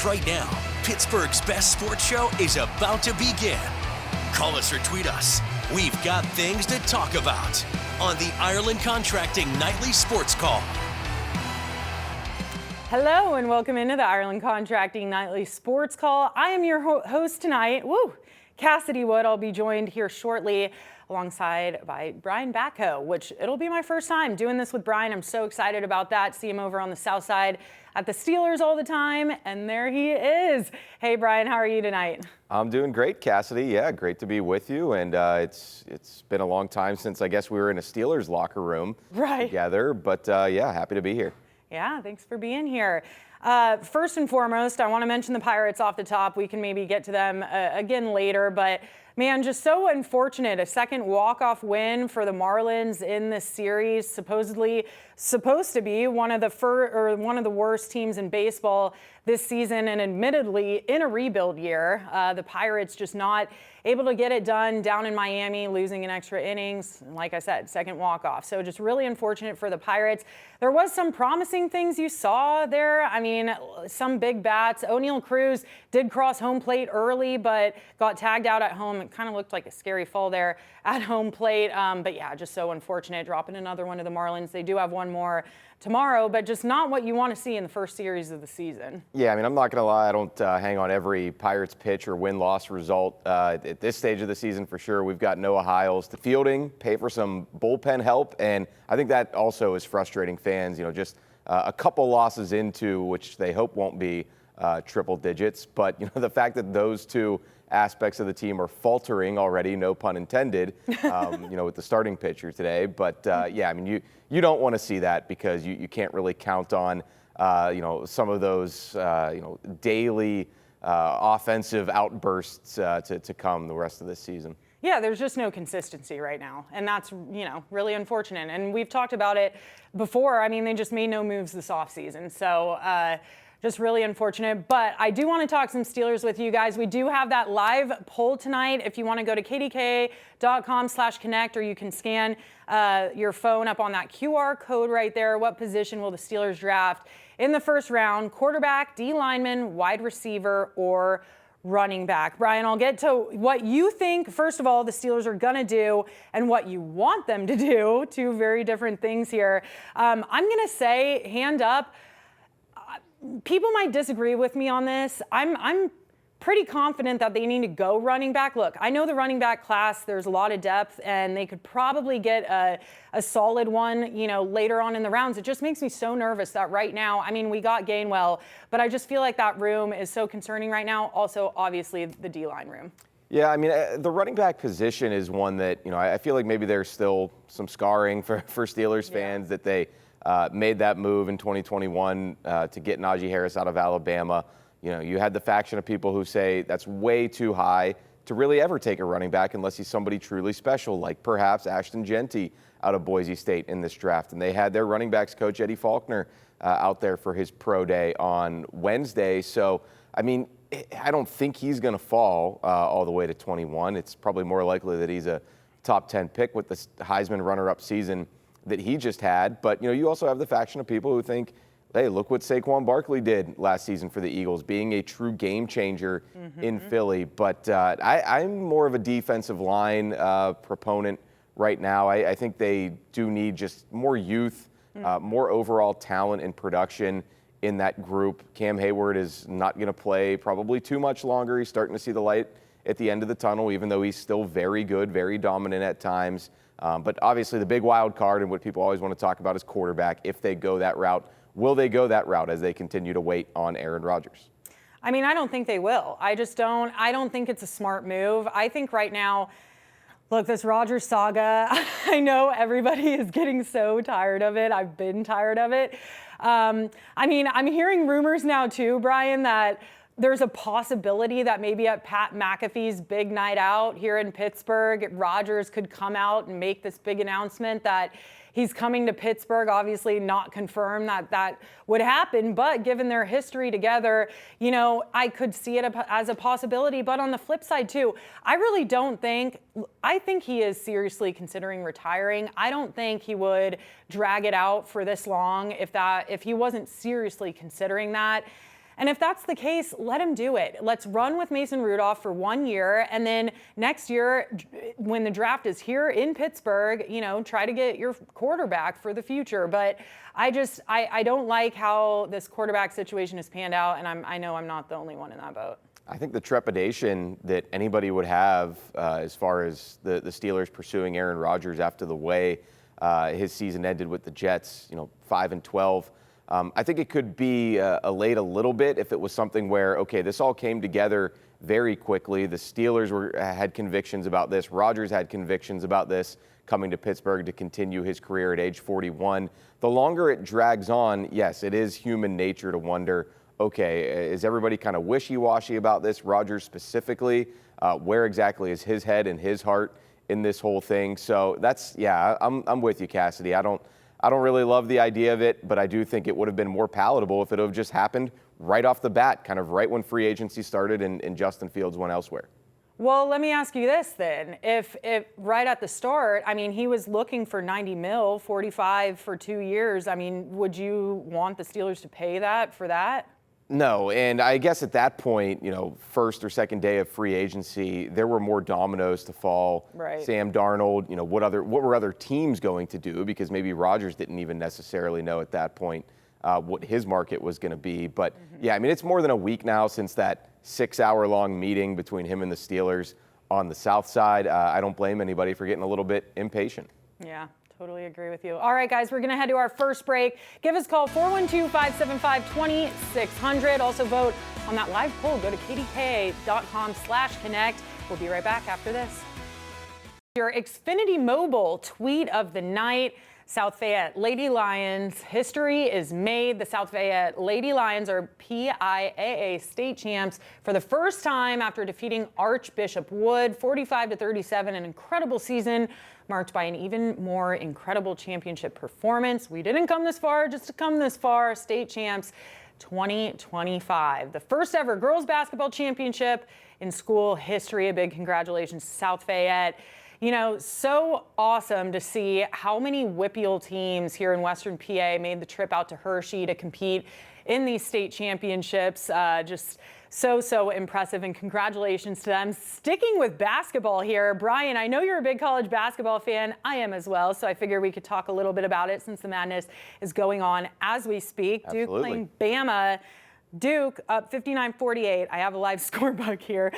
right now. Pittsburgh's best sports show is about to begin. Call us or tweet us. We've got things to talk about on the Ireland Contracting Nightly Sports Call. Hello and welcome into the Ireland Contracting Nightly Sports Call. I am your host tonight, Cassidy Wood. I'll be joined here shortly alongside by Brian Bacco, which it'll be my first time doing this with Brian. I'm so excited about that. See him over on the south side at the Steelers all the time, and there he is. Hey, Brian, how are you tonight? I'm doing great, Cassidy. Yeah, great to be with you. And it's been a long time since I guess we were in a Steelers locker room together. But yeah, happy to be here. Yeah, thanks for being here. First and foremost, I want to mention the Pirates off the top. We can maybe get to them again later, but man, just so unfortunate. A second walk-off win for the Marlins in this series, supposedly supposed to be one of the worst teams in baseball this season, and admittedly in a rebuild year. The Pirates just not able to get it done down in Miami, losing in extra innings. Like I said, second walk-off. So just really unfortunate for the Pirates. There was some promising things you saw there. I mean, some big bats. Cruz did cross home plate early, but got tagged out at home. It kind of looked like a scary fall there at home plate. But yeah, just so unfortunate. Dropping another one to the Marlins. They do have one more tomorrow, but just not what you want to see in the first series of the season. Yeah, I mean, I'm not going to lie. I don't hang on every Pirates pitch or win-loss result at this stage of the season for sure. We've got Noah Hiles to fielding, pay for some bullpen help, and I think that also is frustrating fans. You know, just a couple losses into, which they hope won't be triple digits, but you know, the fact that those two aspects of the team are faltering already, no pun intended, you know, with the starting pitcher today. But yeah, I mean, you don't want to see that because you can't really count on, you know, some of those, you know, daily offensive outbursts to come the rest of this season. Yeah, there's just no consistency right now, and that's, you know, really unfortunate. And we've talked about it before. I mean, they just made no moves this offseason. So, just really unfortunate. But I do want to talk some Steelers with you guys. We do have that live poll tonight. If you want to go to KDKA.com/connect, or you can scan your phone up on that QR code right there. What position will the Steelers draft in the first round? Quarterback, D lineman, wide receiver, or running back? Brian, I'll get to what you think, first of all, the Steelers are going to do and what you want them to do. Two very different things here. I'm going to say, hand up, people might disagree with me on this. I'm pretty confident that they need to go running back. Look, I know the running back class, there's a lot of depth, and they could probably get a solid one, you know, later on in the rounds. It just makes me so nervous that right now, I mean, we got Gainwell, but I just feel like that room is so concerning right now. Also, obviously, the D-line room. Yeah, I mean, the running back position is one that, you know, I feel like maybe there's still some scarring for Steelers fans that they made that move in 2021 to get Najee Harris out of Alabama. You know, you had the faction of people who say that's way too high to really ever take a running back unless he's somebody truly special, like perhaps Ashton Genty out of Boise State in this draft. And they had their running backs coach, Eddie Faulkner, out there for his pro day on Wednesday. So, I mean, I don't think he's going to fall all the way to 21. It's probably more likely that he's a top 10 pick with the Heisman runner-up season that he just had. But, you know, you also have the faction of people who think, hey, look what Saquon Barkley did last season for the Eagles, being a true game changer in Philly. But I'm more of a defensive line proponent right now. I think they do need just more youth, more overall talent and production in that group. Cam Hayward is not going to play probably too much longer. He's starting to see the light at the end of the tunnel, even though he's still very good, very dominant at times. But obviously the big wild card and what people always want to talk about is quarterback. If they go that route, will they go that route as they continue to wait on Aaron Rodgers? I mean, I don't think they will. I don't think it's a smart move. I think right now, look, this Rodgers saga, I know everybody is getting so tired of it. I've been tired of it. I mean, I'm hearing rumors now too, Brian, that there's a possibility that maybe at Pat McAfee's big night out here in Pittsburgh, Rodgers could come out and make this big announcement that he's coming to Pittsburgh. Obviously not confirmed that that would happen, but given their history together, you know, I could see it as a possibility. But on the flip side too, I think he is seriously considering retiring. I don't think he would drag it out for this long if he wasn't seriously considering that. And if that's the case, let him do it. Let's run with Mason Rudolph for 1 year. And then next year, when the draft is here in Pittsburgh, try to get your quarterback for the future. But I don't like how this quarterback situation has panned out. And I know I'm not the only one in that boat. I think the trepidation that anybody would have as far as the Steelers pursuing Aaron Rodgers after the way his season ended with the Jets, 5-12. I think it could be allayed a little bit if it was something where, okay, this all came together very quickly. The Steelers had convictions about this. Rodgers had convictions about this coming to Pittsburgh to continue his career at age 41. The longer it drags on, yes, it is human nature to wonder, okay, is everybody kind of wishy-washy about this? Rodgers specifically, where exactly is his head and his heart in this whole thing? So I'm with you, Cassidy. I don't really love the idea of it, but I do think it would have been more palatable if it would have just happened right off the bat, kind of right when free agency started and Justin Fields went elsewhere. Well, let me ask you this then. If right at the start, he was looking for $90 million, 45 for 2 years. Would you want the Steelers to pay that for that? No, and I guess at that point, first or second day of free agency, there were more dominoes to fall. Right. Sam Darnold, what were other teams going to do? Because maybe Rodgers didn't even necessarily know at that point what his market was going to be. But it's more than a week now since that 6-hour-long meeting between him and the Steelers on the South Side. I don't blame anybody for getting a little bit impatient. Yeah. Totally agree with you. All right, guys, we're going to head to our first break. Give us a call, 412-575-2600. Also vote on that live poll. Go to KDKA.com/connect. We'll be right back after this. Your Xfinity Mobile tweet of the night. South Fayette Lady Lions, history is made. The South Fayette Lady Lions are PIAA state champs for the first time after defeating Archbishop Wood 45-37. An incredible season marked by an even more incredible championship performance. We didn't come this far just to come this far. State champs 2025. The first ever girls basketball championship in school history. A big congratulations to South Fayette. So awesome to see how many WPIAL teams here in Western PA made the trip out to Hershey to compete in these state championships. Just so impressive, and congratulations to them. Sticking with basketball here, Brian, I know you're a big college basketball fan. I am as well, so I figure we could talk a little bit about it since the madness is going on as we speak. Absolutely. Duke playing Bama. Duke up 59-48. I have a live scorebook here.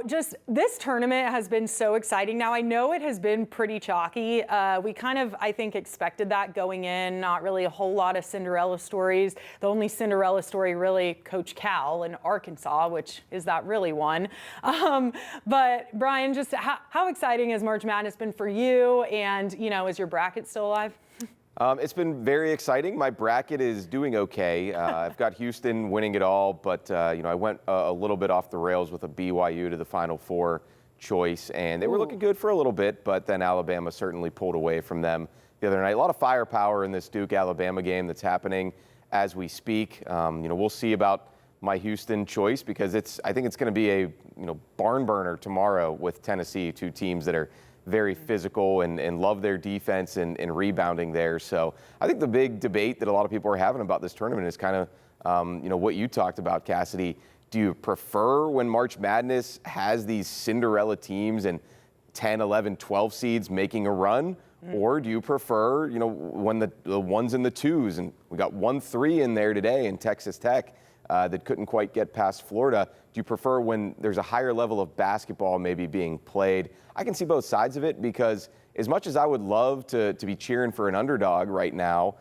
Just this tournament has been so exciting. Now, I know it has been pretty chalky. We kind of, I think, expected that going in. Not really a whole lot of Cinderella stories. The only Cinderella story, really, Coach Cal in Arkansas, which is that really one. But, Brian, just how exciting has March Madness been for you? And, is your bracket still alive? It's been very exciting. My bracket is doing okay. I've got Houston winning it all, but I went a little bit off the rails with a BYU to the Final Four choice, and they were looking good for a little bit, but then Alabama certainly pulled away from them the other night. A lot of firepower in this Duke-Alabama game that's happening as we speak. We'll see about my Houston choice because I think it's going to be a barn burner tomorrow with Tennessee, two teams that are very physical and love their defense and rebounding there. So I think the big debate that a lot of people are having about this tournament is kind of, what you talked about, Cassidy. Do you prefer when March Madness has these Cinderella teams and 10, 11, 12 seeds making a run? Or do you prefer, when the ones and the twos, and we got 1-3 in there today in Texas Tech that couldn't quite get past Florida. Do you prefer when there's a higher level of basketball maybe being played? I can see both sides of it because as much as I would love to be cheering for an underdog right now,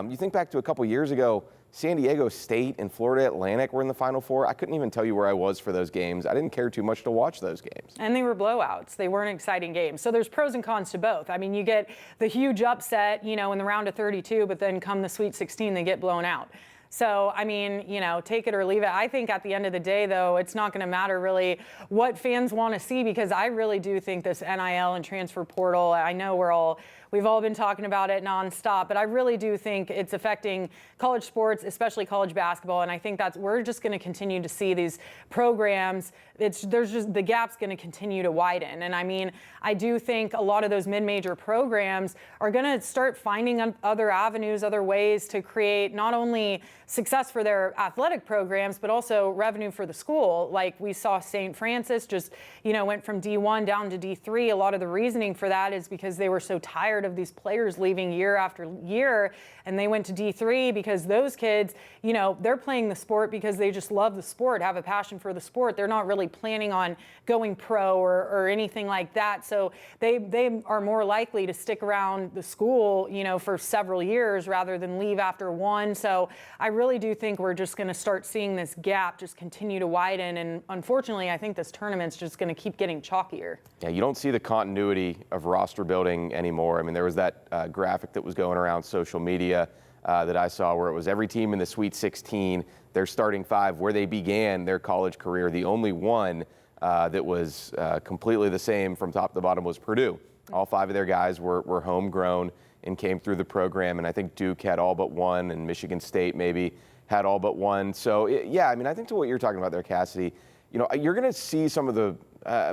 you think back to a couple years ago, San Diego State and Florida Atlantic were in the Final Four. I couldn't even tell you where I was for those games. I didn't care too much to watch those games. And they were blowouts. They weren't exciting games. So there's pros and cons to both. You get the huge upset, in the round of 32, but then come the Sweet 16, they get blown out. So, take it or leave it. I think at the end of the day, though, it's not going to matter really what fans want to see because I really do think this NIL and transfer portal, I know we're all We've all been talking about it nonstop, but I really do think it's affecting college sports, especially college basketball. And I think we're just going to continue to see these programs. The gap's going to continue to widen. And I mean, I do think a lot of those mid-major programs are going to start finding other avenues, other ways to create not only success for their athletic programs, but also revenue for the school. Like we saw St. Francis just, went from D1 down to D3. A lot of the reasoning for that is because they were so tired of these players leaving year after year, and they went to D3 because those kids, they're playing the sport because they just love the sport, have a passion for the sport. They're not really planning on going pro or anything like that. So they are more likely to stick around the school, for several years rather than leave after one. So I really do think we're just going to start seeing this gap just continue to widen. And unfortunately, I think this tournament's just going to keep getting chalkier. Yeah, you don't see the continuity of roster building anymore. I mean, there was that graphic that was going around social media that I saw where it was every team in the Sweet 16, their starting five, where they began their college career. The only one that was completely the same from top to bottom was Purdue. All five of their guys were homegrown and came through the program, and I think Duke had all but one, and Michigan State maybe had all but one. So, yeah, I mean, I think to what you're talking about there, Cassidy, you're going to see some of the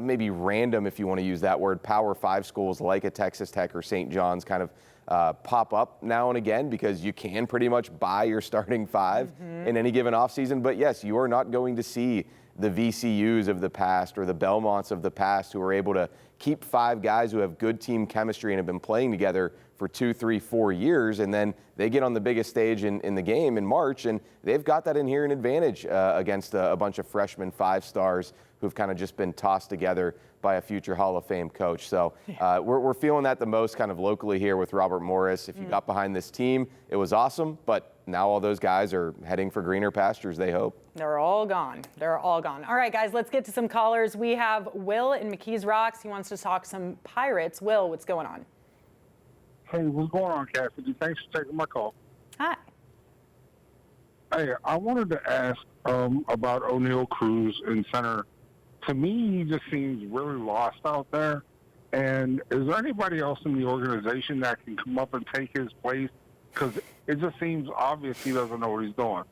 maybe random, if you want to use that word, Power 5 schools like a Texas Tech or St. John's kind of pop up now and again because you can pretty much buy your starting five in any given offseason. But, yes, you are not going to see the VCUs of the past or the Belmonts of the past who are able to keep five guys who have good team chemistry and have been playing together for 2, 3, 4 years, and then they get on the biggest stage in the game in March, and they've got that inherent advantage against a bunch of freshman 5-stars who've kind of just been tossed together by a future Hall of Fame coach. So we're feeling that the most kind of locally here with Robert Morris. If you got behind this team, it was awesome, but now all those guys are heading for greener pastures, they hope. They're all gone. They're all gone. All right, guys, let's get to some callers. We have Will in McKees Rocks. He wants to talk some Pirates. Will, what's going on? Hey, what's going on, Cassidy? Thanks for taking my call. Hi. Hey, I wanted to ask about O'Neal Cruz in center. To me, he just seems really lost out there. And is there anybody else in the organization that can come up and take his place? Because it just seems obvious he doesn't know what he's doing.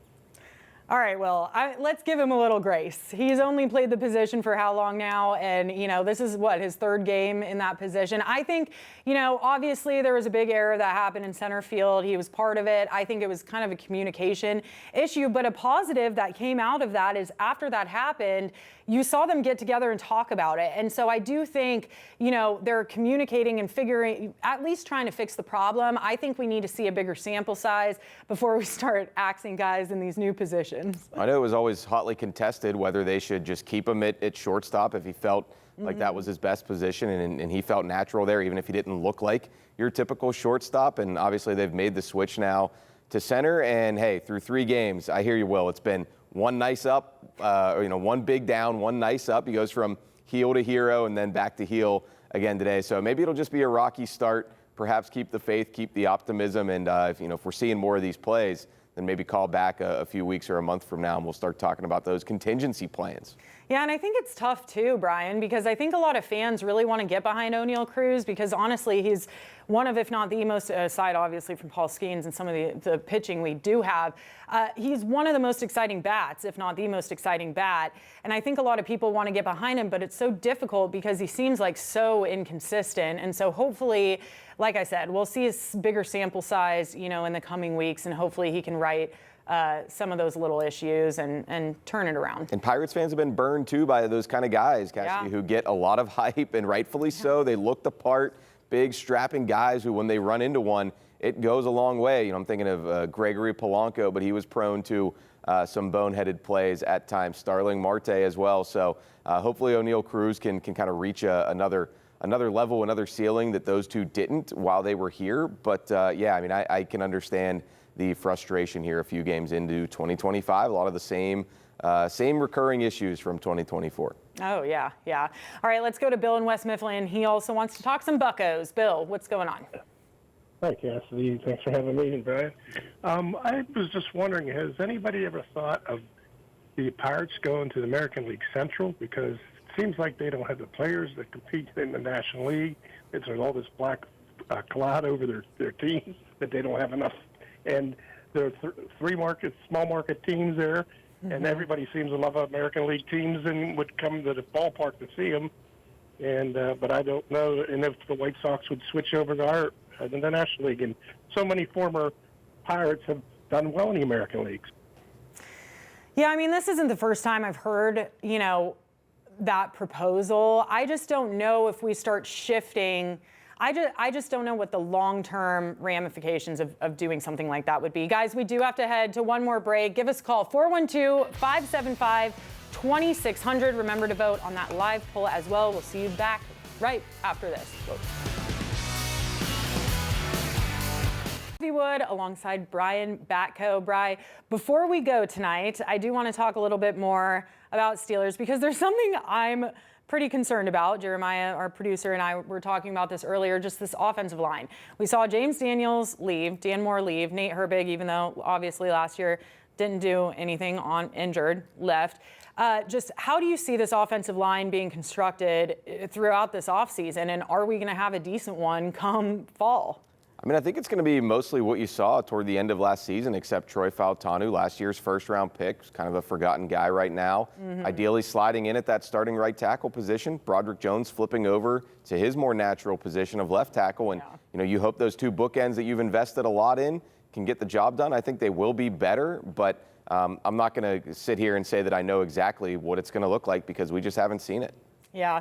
All right, well, let's give him a little grace. He's only played the position for how long now? And, this is his third game in that position. I think, obviously there was a big error that happened in center field. He was part of it. I think it was kind of a communication issue. But a positive that came out of that is after that happened, you saw them get together and talk about it. And so I do think, they're communicating and figuring, at least trying to fix the problem. I think we need to see a bigger sample size before we start axing guys in these new positions. I know it was always hotly contested whether they should just keep him at shortstop if he felt like that was his best position and he felt natural there, even if he didn't look like your typical shortstop. And obviously they've made the switch now to center. And, hey, through 3 games, I hear you, Will, it's been one nice up, one big down, one nice up. He goes from heel to hero and then back to heel again today. So maybe it'll just be a rocky start. Perhaps keep the faith, keep the optimism. And, if we're seeing more of these plays, then maybe call back a few weeks or a month from now and we'll start talking about those contingency plans. Yeah, and I think it's tough too, Brian, because I think a lot of fans really want to get behind O'Neal Cruz because honestly, he's one of, if not the most, aside obviously from Paul Skeens and some of the pitching we do have, he's one of the most exciting bats, if not the most exciting bat. And I think a lot of people want to get behind him, but it's so difficult because he seems like so inconsistent. And so hopefully, like I said, we'll see a bigger sample size, in the coming weeks, and hopefully he can right some of those little issues and turn it around. And Pirates fans have been burned, too, by those kind of guys, Cassidy, who get a lot of hype, and rightfully so. They look the part, big, strapping guys who, when they run into one, it goes a long way. I'm thinking of Gregory Polanco, but he was prone to some boneheaded plays at times. Starling Marte as well. So hopefully O'Neal Cruz can kind of reach another level, another ceiling that those two didn't while they were here. But, I can understand the frustration here a few games into 2025. A lot of the same recurring issues from 2024. Oh, yeah. All right, let's go to Bill in West Mifflin. He also wants to talk some Buccos. Bill, what's going on? Hi, Cassidy. Thanks for having me, Brian. I was just wondering, has anybody ever thought of the Pirates going to the American League Central? Because it seems like they don't have the players that compete in the National League. There's all this black cloud over their teams that they don't have enough. And there are three small market teams there, and everybody seems to love American League teams and would come to the ballpark to see them. And but I don't know, and if the White Sox would switch over to the National League, and so many former Pirates have done well in the American Leagues. Yeah, I mean, this isn't the first time I've heard, that proposal. I just don't know if we start shifting. I just don't know what the long-term ramifications of doing something like that would be. Guys, we do have to head to one more break. Give us a call, 412-575-2600. Remember to vote on that live poll as well. We'll see you back right after this. Wood alongside Brian Batko. Bri, before we go tonight, I do want to talk a little bit more about Steelers because there's something I'm pretty concerned about. Jeremiah, our producer, and I were talking about this earlier, just this offensive line. We saw James Daniels leave, Dan Moore leave, Nate Herbig, even though obviously last year didn't do anything on injured, left. Just how do you see this offensive line being constructed throughout this offseason, and are we going to have a decent one come fall? I mean, I think it's going to be mostly what you saw toward the end of last season, except Troy Fautanu, last year's first-round pick, kind of a forgotten guy right now. Ideally sliding in at that starting right tackle position. Broderick Jones flipping over to his more natural position of left tackle. And, you hope those two bookends that you've invested a lot in can get the job done. I think they will be better, but I'm not going to sit here and say that I know exactly what it's going to look like because we just haven't seen it. Yeah.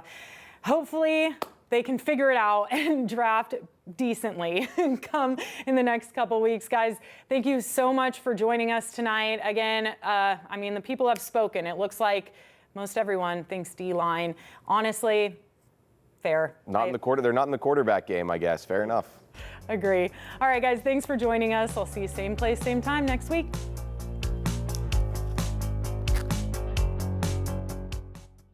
Hopefully they can figure it out and draft decently come in the next couple weeks. Guys, thank you so much for joining us tonight. Again, I mean, the people have spoken. It looks like most everyone thinks D-line. Honestly, fair. They're not in the quarterback game, I guess. Fair enough. Agree. All right, guys, thanks for joining us. I'll see you same place, same time next week.